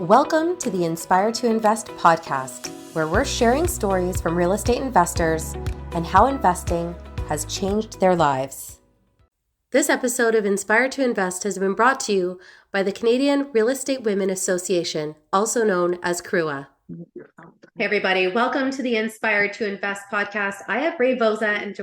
Welcome to the Inspire to Invest podcast, where we're sharing stories from real estate investors and how investing has changed their lives. This episode of Inspire to Invest has been brought to you by the Canadian Real Estate Women Association, also known as CREWA. Hey everybody, welcome to the Inspire to Invest podcast. I have Ray Vozza and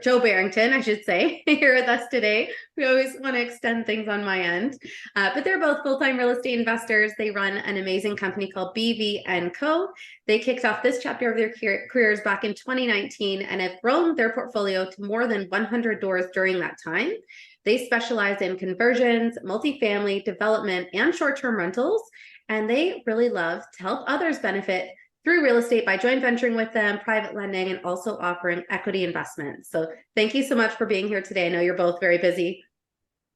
Joe Barrington, I should say, here with us today. We always want to extend things on my end, but they're both full-time real estate investors. They run an amazing company called BV&Co. They kicked off this chapter of their careers back in 2019 and have grown their portfolio to more than 100 doors during that time. They specialize in conversions, multifamily development, and short-term rentals. And they really love to help others benefit through real estate by joint venturing with them, private lending, and also offering equity investments. So thank you so much for being here today. I know you're both very busy.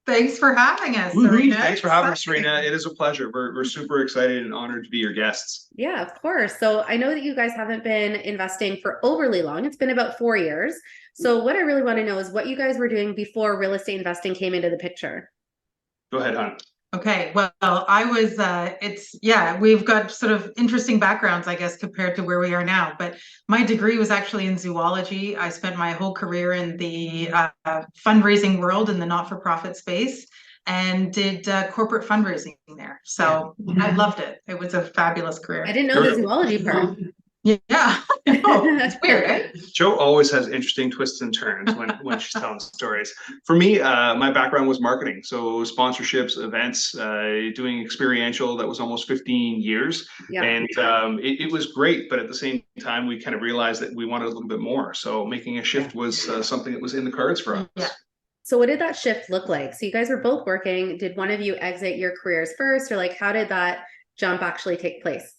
Thanks for having us, Serena. Thanks for having us, Serena. It is a pleasure. We're super excited and honored to be your guests. Yeah, of course. So I know that you guys haven't been investing for overly long. It's been about 4 years. So what I really want to know is what you guys were doing before real estate investing came into the picture. Go ahead, hon. Okay, well, I was, we've got sort of interesting backgrounds, I guess, compared to where we are now. But my degree was actually in zoology. I spent my whole career in the fundraising world in the not-for-profit space and did corporate fundraising there. So I loved it. It was a fabulous career. I didn't know the zoology part. Yeah, that's weird, eh? Joe always has interesting twists and turns when she's telling stories. For me, my background was marketing. So sponsorships, events, doing experiential, that was almost 15 years. Yeah. And it was great. But at the same time, we kind of realized that we wanted a little bit more. So making a shift was something that was in the cards for us. Yeah. So what did that shift look like? So you guys were both working. Did one of you exit your careers first? Or how did that jump actually take place?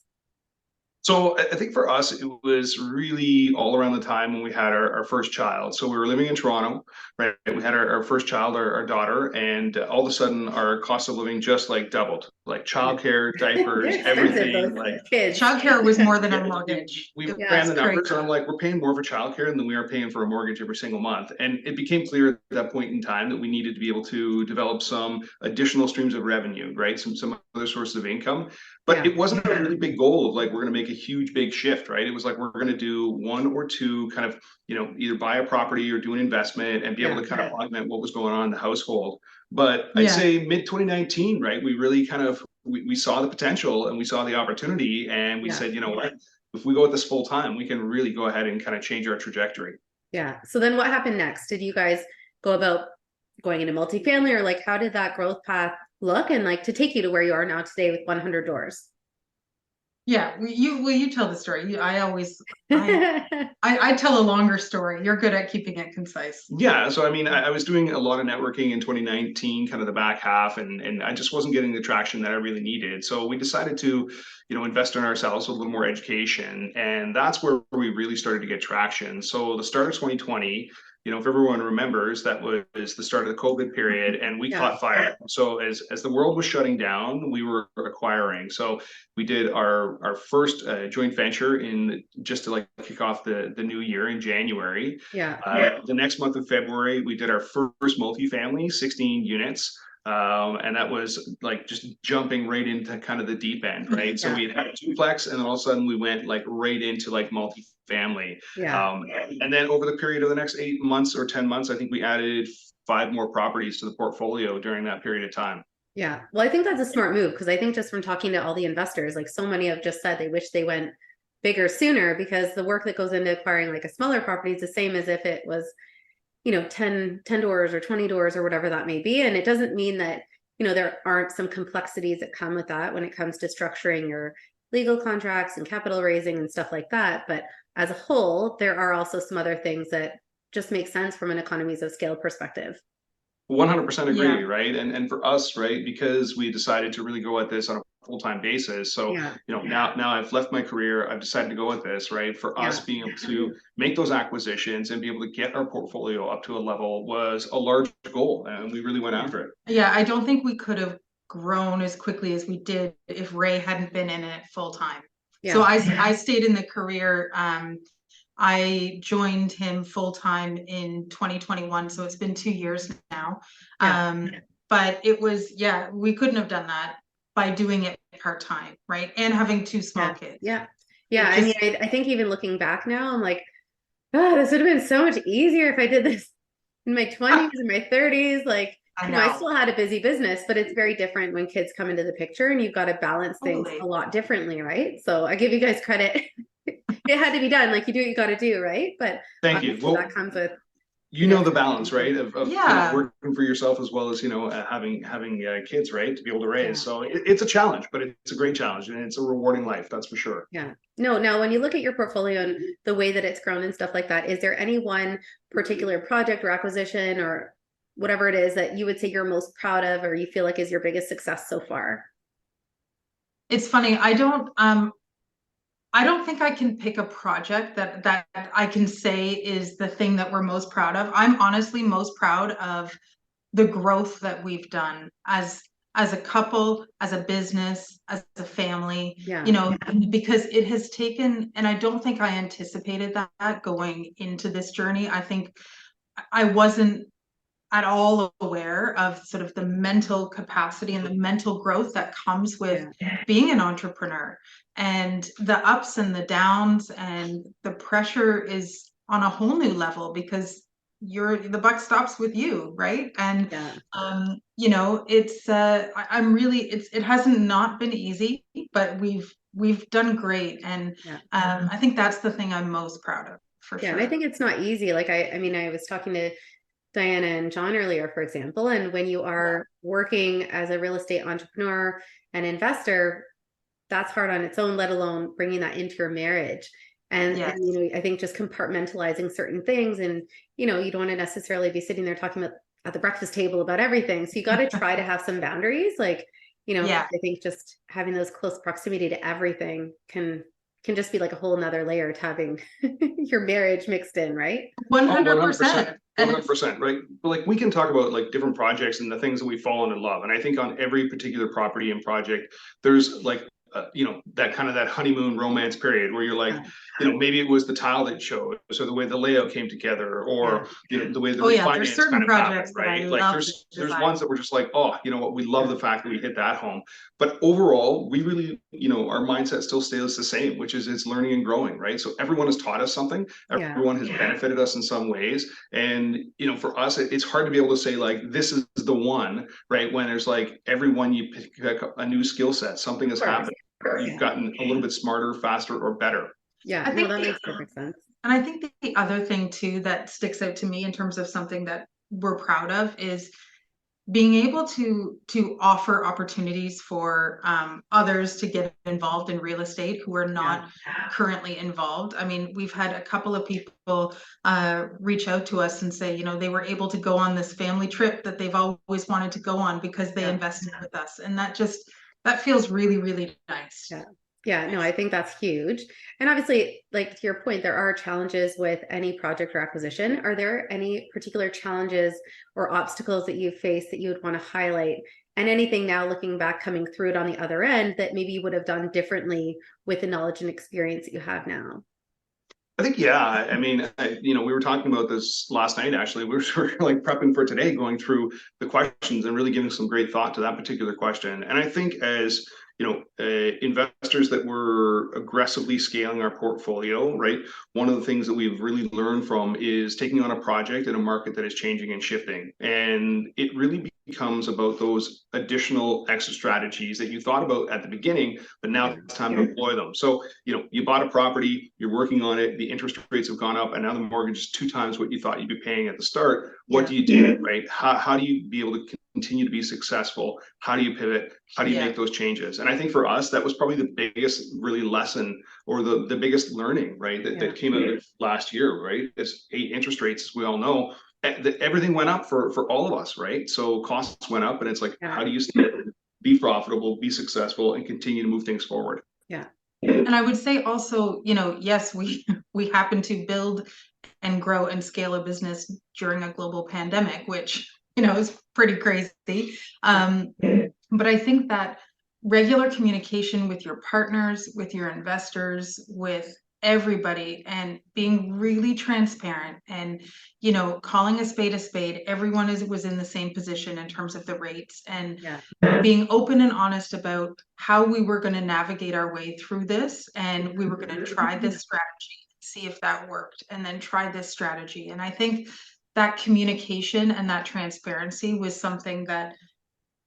So I think for us, it was really all around the time when we had our first child. So we were living in Toronto, right? We had our first child, our daughter, and all of a sudden our cost of living just doubled, childcare, diapers, everything. Childcare was more than a mortgage. We ran the numbers and I'm we're paying more for childcare than we are paying for a mortgage every single month. And it became clear at that point in time that we needed to be able to develop some additional streams of revenue, right? Some other sources of income. But it wasn't a really big goal of we're going to make a huge big shift, right? It was we're going to do one or two kind of, either buy a property or do an investment and be able to kind of augment what was going on in the household. But I'd say mid 2019, right? We really kind of, we saw the potential and we saw the opportunity and we said, you know what, if we go at this full time, we can really go ahead and kind of change our trajectory. Yeah. So then what happened next? Did you guys go about going into multifamily or how did that growth path look and to take you to where you are now today with 100 doors? Yeah, you tell the story. I tell a longer story. You're good at keeping it concise. Yeah, so I was doing a lot of networking in 2019, kind of the back half, and I just wasn't getting the traction that I really needed. So we decided to, invest in ourselves with a little more education, and that's where we really started to get traction. So the start of 2020. If everyone remembers, that was the start of the COVID period and we caught fire. So as the world was shutting down, we were acquiring. So we did our first joint venture just to kick off the new year in January. The next month of February, we did our first multifamily, 16 units. And that was just jumping right into kind of the deep end, right? So we had a duplex and then all of a sudden we went right into multifamily. And then over the period of the next 8 months or 10 months, I think we added 5 more properties to the portfolio during that period of time. Yeah. Well, I think that's a smart move because I think just from talking to all the investors, so many have just said they wish they went bigger sooner because the work that goes into acquiring a smaller property is the same as if it was 10 doors or 20 doors or whatever that may be. And it doesn't mean that, there aren't some complexities that come with that when it comes to structuring your legal contracts and capital raising and stuff like that. But as a whole, there are also some other things that just make sense from an economies of scale perspective. 100% agree, right? And for us, right, because we decided to really go at this on a full-time basis. So, now I've left my career, I've decided to go with this, right? For us being able to make those acquisitions and be able to get our portfolio up to a level was a large goal and we really went after it. Yeah, I don't think we could have grown as quickly as we did if Ray hadn't been in it full-time. So I stayed in the career. I joined him full-time in 2021. So it's been 2 years now. But it was, we couldn't have done that by doing it part-time, right? And having two small kids. Yeah. It I mean, just- I think even looking back now, I'm like, oh, this would have been so much easier if I did this in my 20s and my 30s. Like, I you know, I know. still had a busy business, but it's very different when kids come into the picture and you've got to balance things Totally. a lot differently, right? So I give you guys credit. It had to be done. Like, you do what you got to do, right? But Thank you. obviously that comes with, You know the balance, right? Of kind Yeah. of working for yourself as well as, having kids, right? To be able to raise. Yeah. So it's a challenge, but it's a great challenge and it's a rewarding life. That's for sure. Yeah. No, now when you look at your portfolio and the way that it's grown and stuff like that, is there any one particular project or acquisition or whatever it is that you would say you're most proud of or you feel like is your biggest success so far? It's funny. I don't think I can pick a project that I can say is the thing that we're most proud of. I'm honestly most proud of the growth that we've done as a couple, as a business, as a family, Yeah. because it has taken, and I don't think I anticipated that going into this journey. I think I wasn't at all aware of sort of the mental capacity and the mental growth that comes with being an entrepreneur, and the ups and the downs, and the pressure is on a whole new level because the buck stops with you, right? And I'm really, it hasn't not been easy, but we've done great, and I think that's the thing I'm most proud of, for sure. And I think it's not easy. Like I mean, I was talking to Diana and John earlier, for example, and when you are working as a real estate entrepreneur and investor, that's hard on its own, let alone bringing that into your marriage. And I think just compartmentalizing certain things, and you don't want to necessarily be sitting there talking about at the breakfast table about everything. So you got to try to have some boundaries. Like, I think just having those close proximity to everything can just be like a whole nother layer to having your marriage mixed in, right? 100%. 100%, right? But like we can talk about like different projects and the things that we've fallen in love. And I think on every particular property and project, there's like, that kind of that honeymoon romance period where you're like, maybe it was the tile that chose, or the way the layout came together, or the way the refinance certain kind of projects happened, right? that I Like love there's ones that were just like, oh, you know what, we love the fact that we hit that home. But overall, we really, our mindset still stays the same, which is it's learning and growing, right? So everyone has taught us something. Everyone has benefited us in some ways. And, for us, it's hard to be able to say like, this is the one, right? When there's like everyone you pick up a new skill set, something has happened. You've gotten a little bit smarter, faster, or better. I think that makes perfect sense. And I think the other thing too that sticks out to me in terms of something that we're proud of is being able to offer opportunities for others to get involved in real estate who are not currently involved. I mean, we've had a couple of people reach out to us and say, they were able to go on this family trip that they've always wanted to go on because they invested with us. And that feels really, really nice. No, I think that's huge. And obviously, like to your point, there are challenges with any project or acquisition. Are there any particular challenges or obstacles that you've faced that you would want to highlight? And anything now looking back, coming through it on the other end that maybe you would have done differently with the knowledge and experience that you have now? I think, I mean, we were talking about this last night, actually. We were like prepping for today, going through the questions and really giving some great thought to that particular question. And I think as investors that were aggressively scaling our portfolio, right? One of the things that we've really learned from is taking on a project in a market that is changing and shifting. And it really becomes about those additional exit strategies that you thought about at the beginning, but now it's time to employ them. So, you bought a property, you're working on it, the interest rates have gone up, and now the mortgage is 2 times what you thought you'd be paying at the start. What do you do, right? How do you be able to continue to be successful? How do you pivot? How do you make those changes? And I think for us, that was probably the biggest really lesson, or the biggest learning, right? That came out of last year, right? It's 8 interest rates, as we all know. Everything went up for all of us, right? So costs went up, and it's like, how do you be profitable, be successful, and continue to move things forward? And I would say also, yes, we happen to build and grow and scale a business during a global pandemic, which, is pretty crazy. But I think that regular communication with your partners, with your investors, with everybody and being really transparent and, you know, calling a spade. Everyone was in the same position in terms of the rates, and being open and honest about how we were going to navigate our way through this. And we were going to try this strategy, see if that worked, and then try this strategy. And I think that communication and that transparency was something that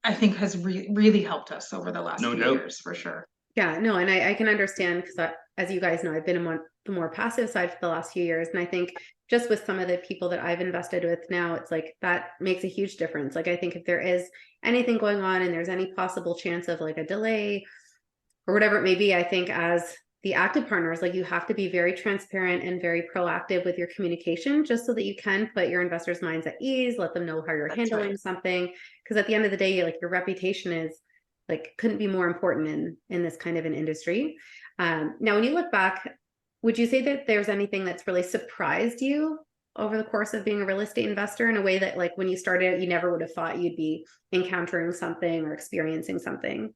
I think has really helped us over the last few years, for sure. Yeah, no, and I can understand, because as you guys know, I've been on the more passive side for the last few years. And I think just with some of the people that I've invested with now, it's like that makes a huge difference. Like, I think if there is anything going on and there's any possible chance of like a delay or whatever it may be, I think as the active partners, like, you have to be very transparent and very proactive with your communication, just so that you can put your investors' minds at ease, let them know how you're handling something. Because at the end of the day, like, your reputation is like, couldn't be more important in this kind of an industry. Now, when you look back, would you say that there's anything that's really surprised you over the course of being a real estate investor in a way that, like, when you started, you never would have thought you'd be encountering something or experiencing something?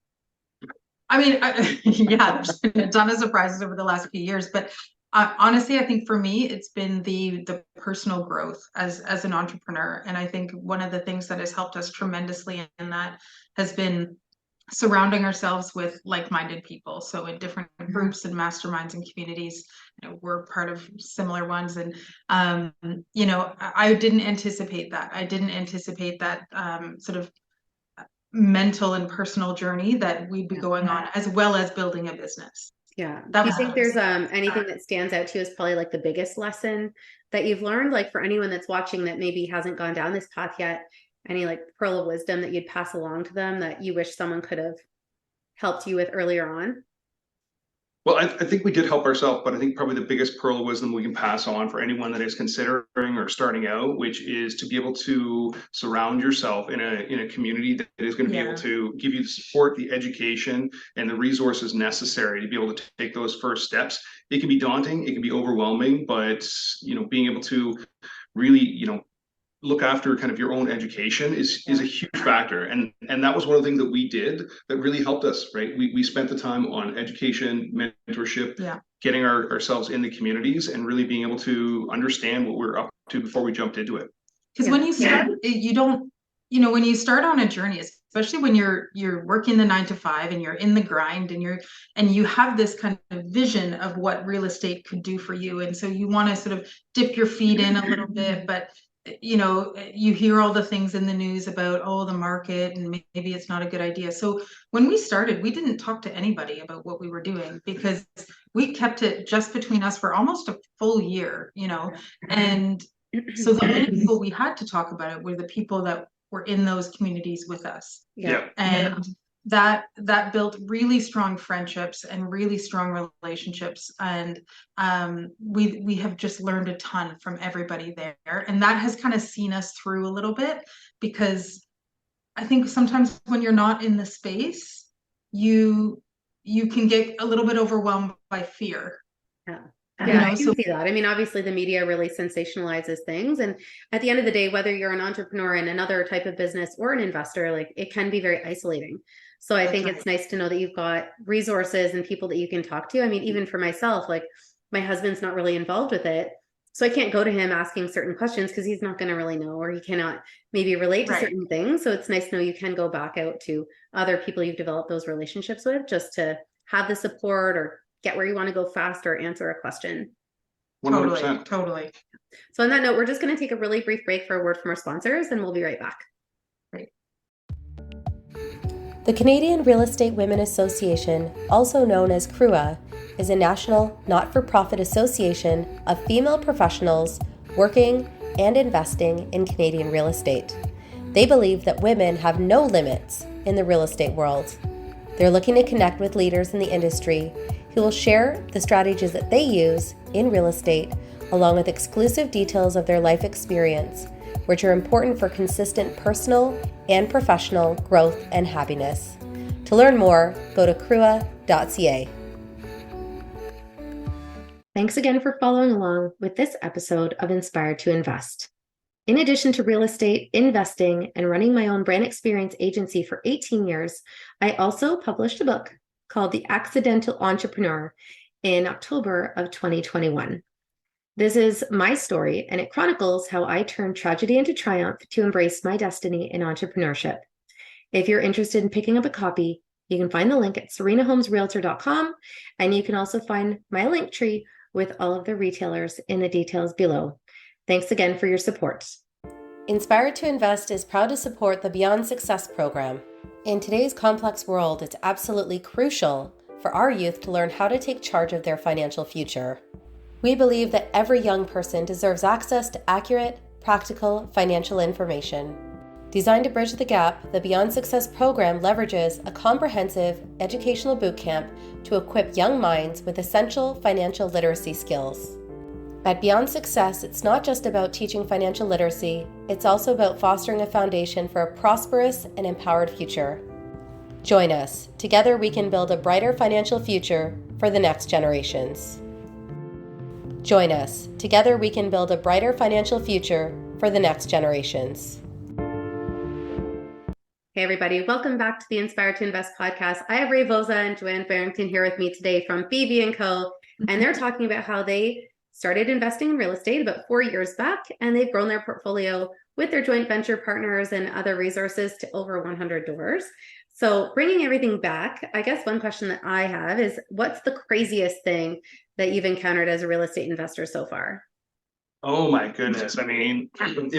I mean, yeah, there's been a ton of surprises over the last few years, but honestly, I think for me, it's been the personal growth as an entrepreneur. And I think one of the things that has helped us tremendously in that has been surrounding ourselves with like-minded people. So in different groups and masterminds and communities, you know, we're part of similar ones. And, you know, I didn't anticipate that. I didn't anticipate that sort of mental and personal journey that we'd be going on, as well as building a business. Yeah. Do you think there's anything that stands out to you as probably like the biggest lesson that you've learned, like for anyone that's watching that maybe hasn't gone down this path yet? Any like pearl of wisdom that you'd pass along to them that you wish someone could have helped you with earlier on? Well, I think we did help ourselves, but I think probably the biggest pearl of wisdom we can pass on for anyone that is considering or starting out, which is to be able to surround yourself in a community that is going to be able to give you the support, the education, and the resources necessary to be able to take those first steps. It can be daunting, it can be overwhelming, but, you know, being able to really, you know, look after kind of your own education is a huge factor. And that was one of the things that we did that really helped us, right? We spent the time on education, mentorship, getting ourselves in the communities and really being able to understand what we're up to before we jumped into it. Because when you start, you don't, you know, when you start on a journey, especially when you're working the 9 to 5 and you're in the grind and you have this kind of vision of what real estate could do for you. And so you want to sort of dip your feet in a little bit, but you know, you hear all the things in the news about, oh, the market, and maybe it's not a good idea. So when we started, we didn't talk to anybody about what we were doing because we kept it just between us for almost a full year, you know. And so the only people we had to talk about it were the people that were in those communities with us. And that built really strong friendships and really strong relationships. And we have just learned a ton from everybody there. And that has kind of seen us through a little bit, because I think sometimes when you're not in the space, you can get a little bit overwhelmed by fear. Yeah, you know, I can see that. I mean, obviously the media really sensationalizes things. And at the end of the day, whether you're an entrepreneur in another type of business or an investor, like, it can be very isolating. So I think it's nice to know that you've got resources and people that you can talk to. I mean, even for myself, like, my husband's not really involved with it. So I can't go to him asking certain questions because he's not going to really know, or he cannot maybe relate to certain things. So it's nice to know you can go back out to other people you've developed those relationships with, just to have the support or get where you want to go fast or answer a question. 100%. Totally. So on that note, we're just going to take a really brief break for a word from our sponsors, and we'll be right back. The Canadian Real Estate Women Association, also known as CREWA, is a national not-for-profit association of female professionals working and investing in Canadian real estate. They believe that women have no limits in the real estate world. They're looking to connect with leaders in the industry who will share the strategies that they use in real estate, along with exclusive details of their life experience, which are important for consistent personal and professional growth and happiness. To learn more, go to crua.ca. Thanks again for following along with this episode of Inspired to Invest. In addition to real estate, investing, and running my own brand experience agency for 18 years, I also published a book called The Accidental Entrepreneur, in October of 2021. This is my story, and it chronicles how I turned tragedy into triumph to embrace my destiny in entrepreneurship. If you're interested in picking up a copy, you can find the link at serenahomesrealtor.com, and you can also find my link tree with all of the retailers in the details below. Thanks again for your support. Inspired to Invest is proud to support the Beyond Success program. In today's complex world, it's absolutely crucial for our youth to learn how to take charge of their financial future. We believe that every young person deserves access to accurate, practical financial information. Designed to bridge the gap, the Beyond Success program leverages a comprehensive educational bootcamp to equip young minds with essential financial literacy skills. At Beyond Success, it's not just about teaching financial literacy, it's also about fostering a foundation for a prosperous and empowered future. Join us. Together we can build a brighter financial future for the next generations. Join us. Together we can build a brighter financial future for the next generations. Hey everybody, welcome back to the Inspired to Invest podcast. I have Ray Vozza and Joanne Barrington here with me today from BV&Co, and they're talking about how they started investing in real estate about 4 years back, and they've grown their portfolio with their joint venture partners and other resources to over 100 doors. So bringing everything back, I guess one question that I have is, what's the craziest thing that you've encountered as a real estate investor so far? Oh my goodness. I mean, I'm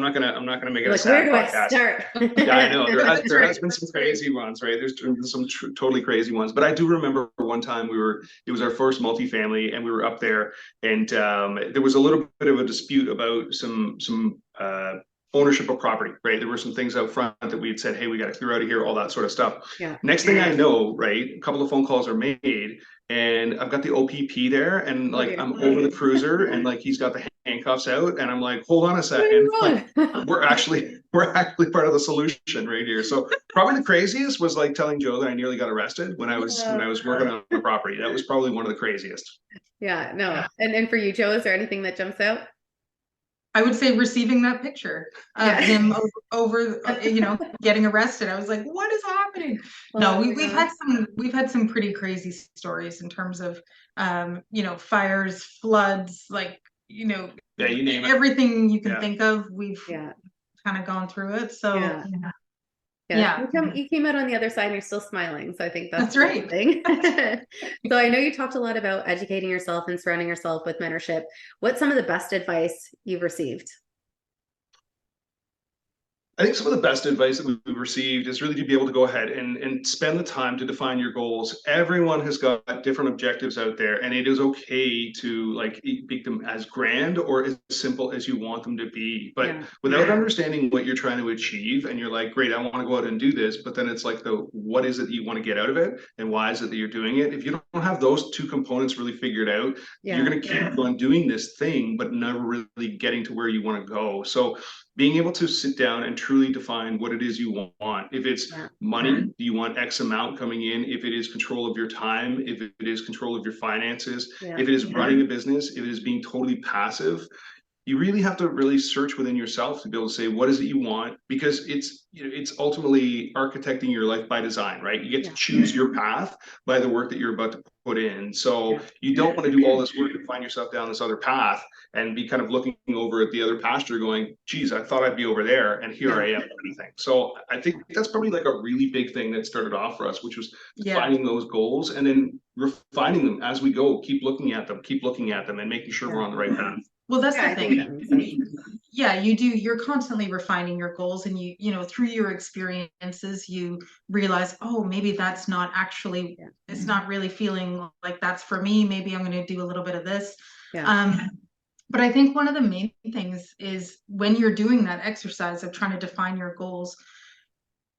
not gonna make it a Like, sad where do podcast. I start? Yeah, I know there has been some crazy ones, right? There's some totally crazy ones, but I do remember one time it was our first multifamily, and we were up there, and there was a little bit of a dispute about some ownership of property, right? There were some things out front that we had said, hey, we got to clear out of here, all that sort of stuff. Yeah. Next thing I know, right, a couple of phone calls are made, and I've got the OPP there, and like I'm over the cruiser, and like he's got the handcuffs out, and I'm like, hold on a second, like, we're actually part of the solution right here. So probably the craziest was like telling Joe that I nearly got arrested when I was working on the property. That was probably one of the craziest. Yeah, no. Yeah. And for you, Joe, is there anything that jumps out? I would say receiving that picture of him over getting arrested. I was like, what is happening? No, we've had some pretty crazy stories in terms of fires, floods, like you name everything you can think of. We've kind of gone through it. So yeah. You came out on the other side and you're still smiling. So I think that's right. Thing. So I know you talked a lot about educating yourself and surrounding yourself with mentorship. What's some of the best advice you've received? I think some of the best advice that we've received is really to be able to go ahead and spend the time to define your goals. Everyone has got different objectives out there, and it is okay to like make them as grand or as simple as you want them to be. But without understanding what you're trying to achieve, and you're like, great, I want to go out and do this, but then it's like what is it that you want to get out of it, and why is it that you're doing it? If you don't have those two components really figured out, you're going to keep on doing this thing, but never really getting to where you want to go. So being able to sit down and truly define what it is you want. If it's money, do you want X amount coming in? If it is control of your time, if it is control of your finances, if it is running a business, if it is being totally passive, you really have to really search within yourself to be able to say, what is it you want? Because it's ultimately architecting your life by design, right? You get to choose your path by the work that you're about to put in. So you don't want to do all this work and find yourself down this other path and be kind of looking over at the other pasture going, geez, I thought I'd be over there, and here I am, kind of thing. So I think that's probably like a really big thing that started off for us, which was finding those goals and then refining them as we go. Keep looking at them and making sure we're on the right path. Well, that's the thing. You're constantly refining your goals, and you through your experiences, you realize, oh, maybe that's not actually, it's not really feeling like that's for me. Maybe I'm going to do a little bit of this. But I think one of the main things is when you're doing that exercise of trying to define your goals,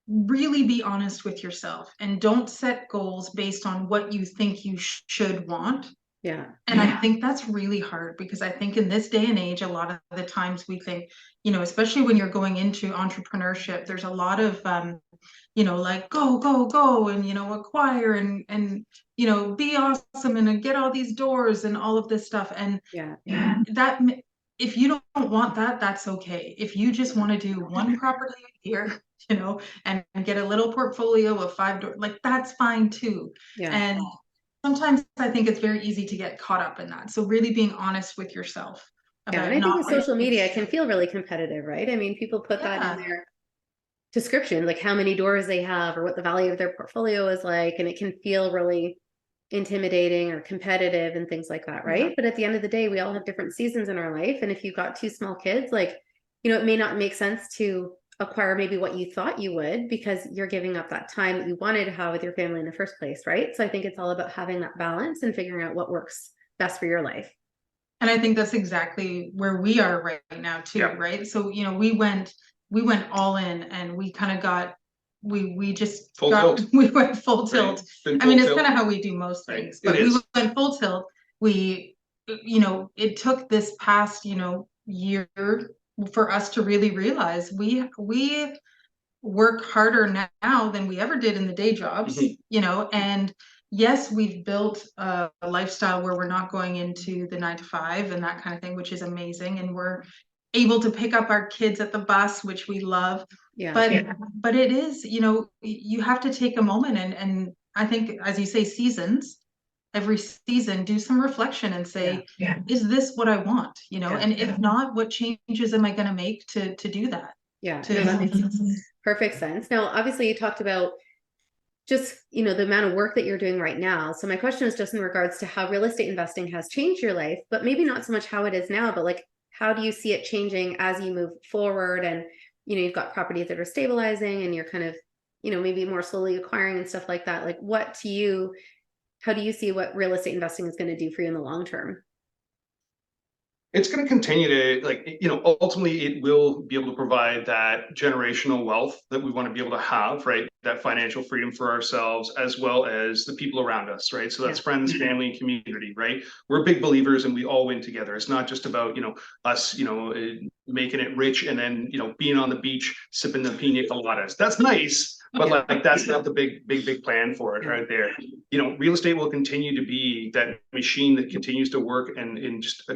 really be honest with yourself and don't set goals based on what you think you should want. And I think that's really hard, because I think in this day and age, a lot of the times we think, especially when you're going into entrepreneurship, there's a lot of, like go, and, acquire and, be awesome and get all these doors and all of this stuff. And that, if you don't want that, that's okay. If you just want to do one property a year, and get a little portfolio of 5 doors, like that's fine too. And sometimes I think it's very easy to get caught up in that. So really being honest with yourself Yeah, about and I think not with social media, it can feel really competitive, right? I mean, people put that in their description, like how many doors they have or what the value of their portfolio is like, and it can feel really intimidating or competitive and things like that, right? But at the end of the day, we all have different seasons in our life, and if you've got two small kids, like, you know, it may not make sense to acquire maybe what you thought you would because you're giving up that time that you wanted to have with your family in the first place, right? So I think it's all about having that balance and figuring out what works best for your life. And I think that's exactly where we are right now too, right? So, you know, we went all in, and we kind of got, we just full tilt. We went full tilt. Right? I mean, it's kind of how we do most things, but we went full tilt. We, you know, it took this past, you know, year for us to really realize we work harder now than we ever did in the day jobs, you know, and yes, we've built a lifestyle where we're not going into the 9 to 5 and that kind of thing, which is amazing. And we're able to pick up our kids at the bus, which we love. But it is, you know, you have to take a moment and I think, as you say, every season, do some reflection and say, is this what I want? You know, and if not, what changes am I going to make to do that? Yeah, no, that makes perfect sense. Now, obviously, you talked about just, you know, the amount of work that you're doing right now. So my question is just in regards to how real estate investing has changed your life, but maybe not so much how it is now, but like, how do you see it changing as you move forward? And, you know, you've got properties that are stabilizing and you're kind of, you know, maybe more slowly acquiring and stuff like that. Like, how do you see what real estate investing is going to do for you in the long term? It's going to continue to, like, you know, ultimately it will be able to provide that generational wealth that we want to be able to have, right? That financial freedom for ourselves as well as the people around us, right? So that's friends, family, and community, right? We're big believers and we all win together. It's not just about, you know, us, you know, making it rich and then, you know, being on the beach, sipping the pina coladas. That's nice. But like that's not the big plan for it right there. You know, real estate will continue to be that machine that continues to work and just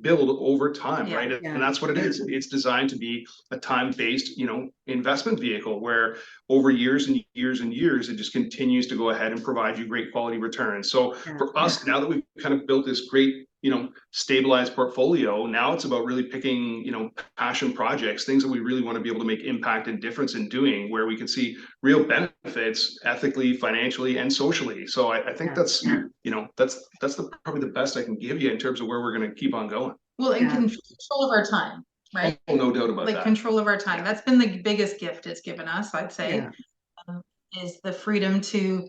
build over time, right? And that's what it is. It's designed to be a time-based, you know, investment vehicle where over years and years and years, it just continues to go ahead and provide you great quality returns. So for us, now that we've kind of built this great, you know, stabilized portfolio, now it's about really picking, you know, passion projects, things that we really want to be able to make impact and difference in doing, where we can see real benefits ethically, financially, and socially. So I think that's, you know, that's probably the best I can give you in terms of where we're going to keep on going. Well, in control of our time, right? Oh, no doubt about that. Like control of our time. That's been the biggest gift it's given us, I'd say, is the freedom to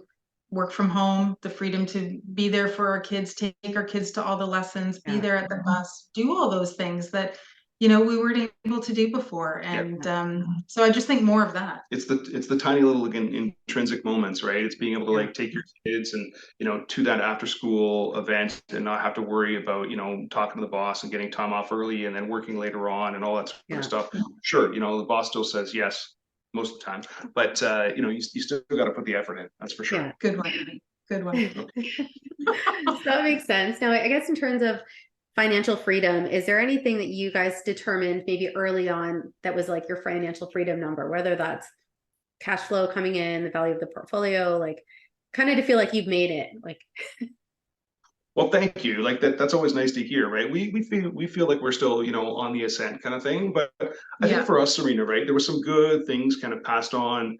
work from home, the freedom to be there for our kids, take our kids to all the lessons, be there at the bus, do all those things that, you know, we weren't able to do before. And so I just think more of that. It's the tiny little, again, intrinsic moments, right? It's being able to like take your kids and, you know, to that after school event and not have to worry about, you know, talking to the boss and getting time off early and then working later on and all that sort of stuff. Sure, you know, the boss still says yes most of the time, but you know, you still got to put the effort in. That's for sure. Good one. Good one. So that makes sense. Now, I guess in terms of financial freedom, is there anything that you guys determined maybe early on that was like your financial freedom number, whether that's cash flow coming in, the value of the portfolio, like kind of to feel like you've made it? Like, well, thank you. Like that's always nice to hear, right? We feel like we're still, you know, on the ascent kind of thing. But I think for us, Serena, right, there were some good things kind of passed on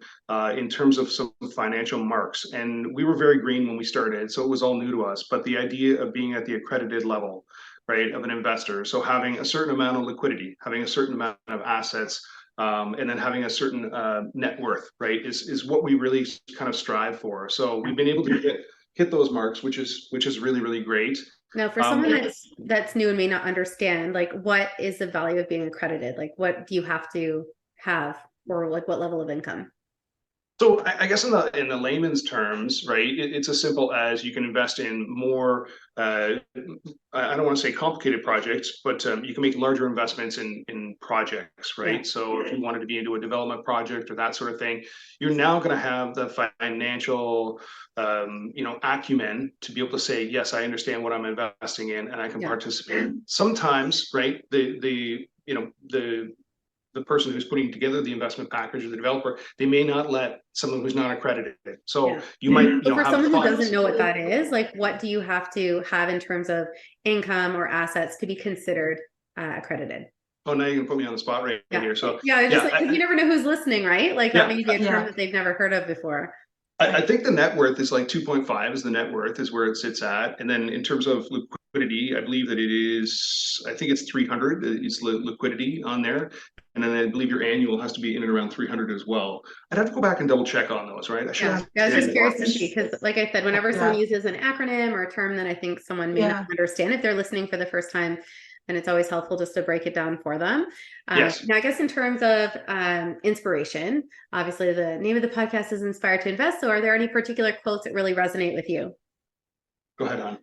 in terms of some financial marks. And we were very green when we started, so it was all new to us. But the idea of being at the accredited level, right, of an investor, so having a certain amount of liquidity, having a certain amount of assets, and then having a certain net worth, right, is what we really kind of strive for. So we've been able to hit those marks, which is really, really great. Now, for someone that's new and may not understand, like, what is the value of being accredited? Like, what do you have to have, or like what level of income? So I guess in the layman's terms, right, it's as simple as you can invest in more, I don't want to say complicated projects, but you can make larger investments in projects, right? So if you wanted to be into a development project or that sort of thing, you're now going to have the financial, you know, acumen to be able to say, yes, I understand what I'm investing in and I can participate. Sometimes, right, the the person who's putting together the investment package or the developer, they may not let someone who's not accredited. So you might, So for have someone who funds. doesn't know what that is, like what do you have to have in terms of income or assets to be considered accredited? Oh, now you're gonna put me on the spot right here. So you never know who's listening, right? Like that may be a term that they've never heard of before. I think the net worth is like 2.5 is the net worth is where it sits at. And then in terms of liquidity, I believe that I think it's 300 is liquidity on there. And then I believe your annual has to be in and around 300 as well. I'd have to go back and double check on those, right? I was just curious to see, because like I said, whenever someone uses an acronym or a term that I think someone may not understand if they're listening for the first time, and it's always helpful just to break it down for them. Now, I guess in terms of inspiration, obviously the name of the podcast is Inspired to Invest. So are there any particular quotes that really resonate with you? Go ahead on.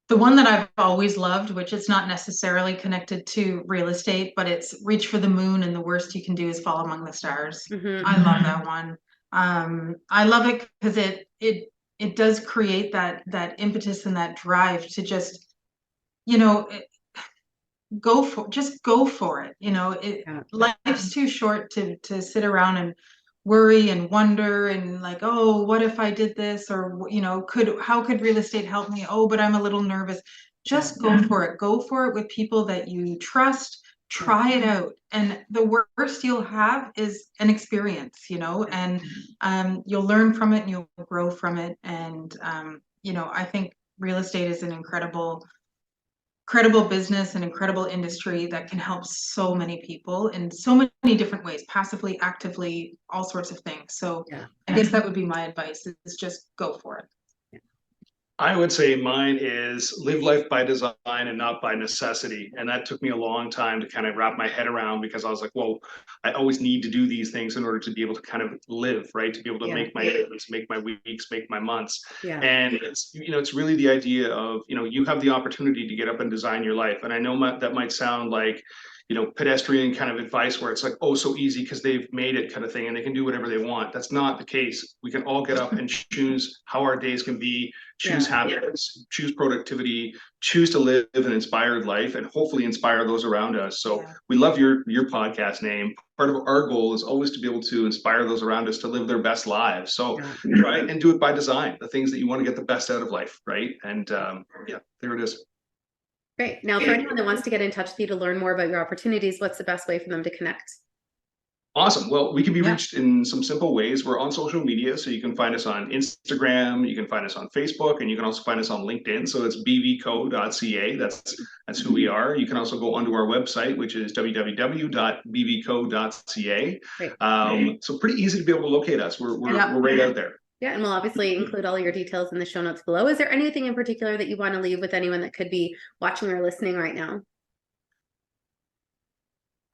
The one that I've always loved, which is not necessarily connected to real estate, but it's reach for the moon and the worst you can do is fall among the stars. I love that one. I love it because it does create that impetus and that drive to just, go for it. Life's too short to sit around and worry and wonder and like, oh, what if I did this, or how could real estate help me? Oh, but I'm a little nervous. Just go for it with people that you trust. Try it out, and the worst you'll have is an experience, and you'll learn from it and you'll grow from it. And I think real estate is an incredible business, an incredible industry that can help so many people in so many different ways, passively, actively, all sorts of things. So I guess that would be my advice, is just go for it. I would say mine is live life by design and not by necessity. And that took me a long time to kind of wrap my head around, because I was like, well, I always need to do these things in order to be able to kind of live, right? To be able to make my days, make my weeks, make my months. And it's really the idea of, you have the opportunity to get up and design your life. And I know that might sound like, pedestrian kind of advice where it's like, oh, so easy because they've made it kind of thing and they can do whatever they want. That's not the case. We can all get up and choose how our days can be, choose habits, choose productivity, choose to live an inspired life, and hopefully inspire those around us. So we love your podcast name. Part of our goal is always to be able to inspire those around us to live their best lives. So try and do it by design, the things that you want to get the best out of life, right? And there it is. Great. Now, for anyone that wants to get in touch with you to learn more about your opportunities, what's the best way for them to connect? Awesome. Well, we can be reached in some simple ways. We're on social media, so you can find us on Instagram, you can find us on Facebook, and you can also find us on LinkedIn. So it's BV&Co.ca. That's who we are. You can also go onto our website, which is www.bvco.ca. So pretty easy to be able to locate us. We're right out there. Yeah, and we'll obviously include all your details in the show notes below. Is there anything in particular that you want to leave with anyone that could be watching or listening right now?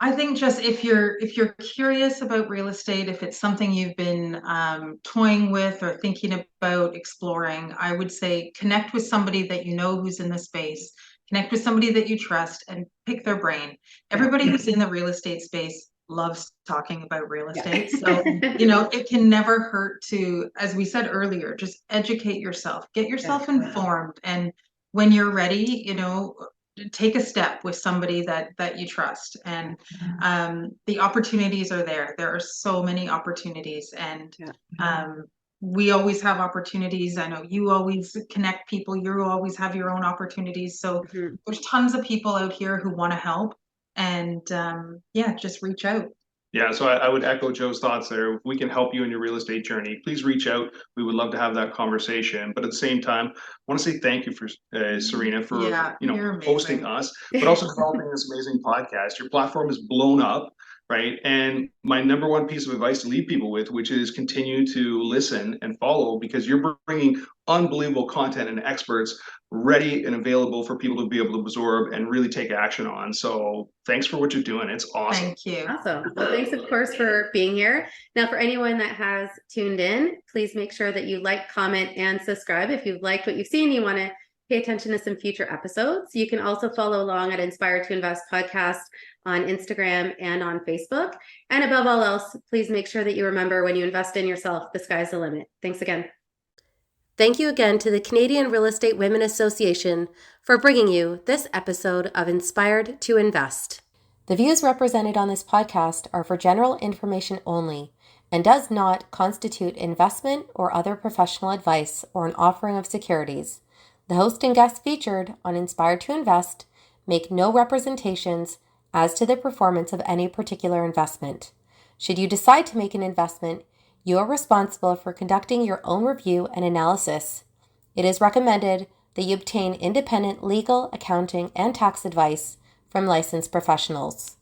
I think just if you're curious about real estate, if it's something you've been toying with or thinking about exploring, I would say connect with somebody that you know who's in the space, connect with somebody that you trust, and pick their brain. Everybody who's in the real estate space loves talking about real estate. So, it can never hurt to, as we said earlier, just educate yourself, get yourself informed. And when you're ready, take a step with somebody that you trust. And the opportunities are there. There are so many opportunities, and we always have opportunities. I know you always connect people. You always have your own opportunities. So there's tons of people out here who want to help. And just reach out. Yeah, so I would echo Joe's thoughts there. If we can help you in your real estate journey, please reach out. We would love to have that conversation. But at the same time, I want to say thank you for Serena for hosting us, but also developing this amazing podcast. Your platform is blown up, right? And my number one piece of advice to leave people with, which is continue to listen and follow, because you're bringing unbelievable content and experts ready and available for people to be able to absorb and really take action on. So thanks for what you're doing. It's awesome. Thank you. Awesome. Well, thanks, of course, for being here. Now, for anyone that has tuned in, please make sure that you like, comment, and subscribe. If you've liked what you've seen, you want to pay attention to some future episodes. You can also follow along at Inspired to Invest podcast on Instagram and on Facebook. And above all else, please make sure that you remember, when you invest in yourself, the sky's the limit. Thanks again. Thank you again to the Canadian Real Estate Women Association for bringing you this episode of Inspired to Invest. The views represented on this podcast are for general information only and does not constitute investment or other professional advice or an offering of securities. The host and guests featured on Inspired to Invest make no representations as to the performance of any particular investment. Should you decide to make an investment, you are responsible for conducting your own review and analysis. It is recommended that you obtain independent legal, accounting, and tax advice from licensed professionals.